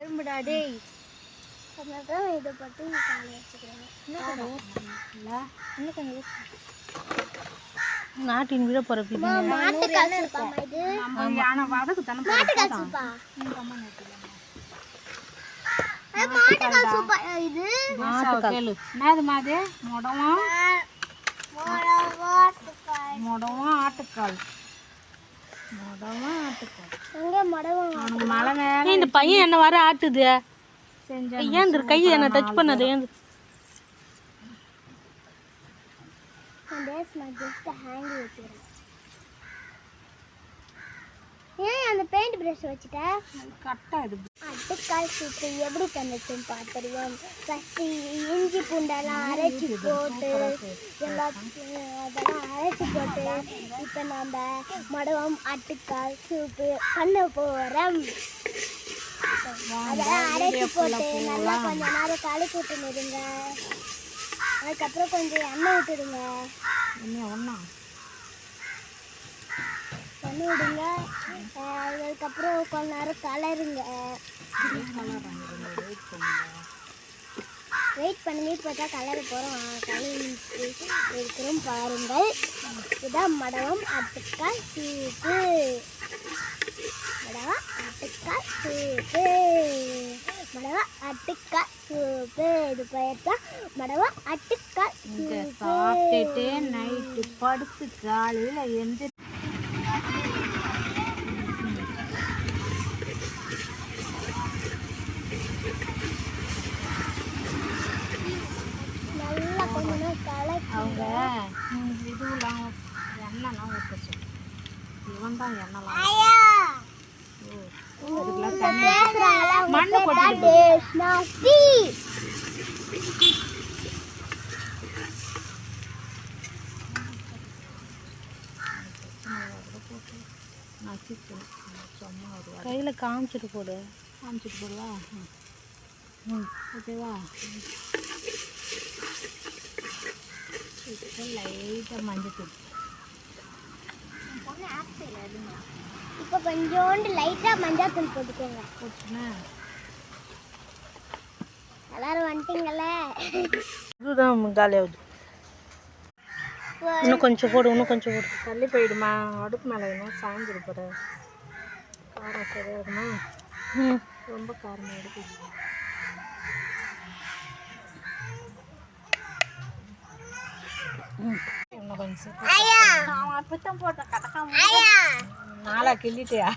திரும்படா டேய். அதனால இதை பற்றி காலை வச்சுக்கிறேன். நாட்டின் விட போற பிடி மாட்டுக்கால் சூப்பாமா இது? யானை வதக்கு தானே மாட்டுக்கால் சூப்பா? மாட்டுக்கால் சூப்பா இது? கேளு என்னது மாது முடவும் ஆட்டுக்கால் எங்க மழை மேல இந்த பையன் என்ன வர ஆட்டுது ஏன் கையை என்ன டச் பண்ணது ஏன் ஏன் அந்த பெயிண்ட் பிரஷ் வச்சுட்ட? கட்டா இது ஆட்டுக்கால் சூப்பு எப்படி பண்ணுச்சுன்னு பார்த்துருவோம். ஃபஸ்ட்டு இஞ்சி பூண்டெல்லாம் அரைச்சி போட்டு அதெல்லாம் அரைச்சி போட்டு இப்போ நம்ம மடவம் ஆட்டுக்கால் சூப்பு பண்ண போகிறோம். அதெல்லாம் அரைச்சி போட்டு நல்லா கொஞ்சம் நேரம் கலக்கி விட்டுருங்க. அதுக்கப்புறம் கொஞ்சம் எண்ணெய் விட்டுடுங்க. எண்ணெய் விடுங்க. அதுக்கப்புறம் கொஞ்ச நேரம் கலருங்க. வெயிட் பண்ணுங்க. இப்போ தான் கலர போகிறோம். கலர் இருக்கிறோம் பாருங்கள். இதுதான் மடவம் ஆட்டுக்கால் சூப்பு. மடவா ஆட்டுக்கால் சூப்பு. மடவா ஆட்டுக்கால் சூப்பு. இது பெயர் தான் மடவா ஆட்டுக்கால் சூப்பு. சாப்பிட்டுட்டு நைட்டு படுத்து காலையில் எந்த நல்லா கொஞ்ச நேரம் கலக்கி அவங்க இதுலாம் எண்ணெய்லாம் ஊற்றுச்சு. இவன் தான் எண்ணெய்லாம் அதுக்கெல்லாம் தண்ணி மண்ணு போட்டு கையில் காமிச்சிட்டு போடு. காமிச்சிட்டு போடுவா ஓகேவா? லைட்டாக மஞ்சள் இப்போ கொஞ்சோண்டு லைட்டாக மஞ்சள் தூள் போட்டுக்கோங்க. போச்சுன்னா எல்லாரும் வந்துட்டீங்களே. இதுதான் காலியாகுது. இன்னும் கொஞ்சம் போடு. இன்னும் கொஞ்சம் போடு. தள்ளி போயிடுமா அடுப்பு மேலே வேணும் சாய்ந்துரு போகிற. காரம் சரியாக இருக்குமா? ரொம்ப காரமாக எடுத்து இன்னும் கொஞ்சம் நாளா கிள்ளிட்டியா?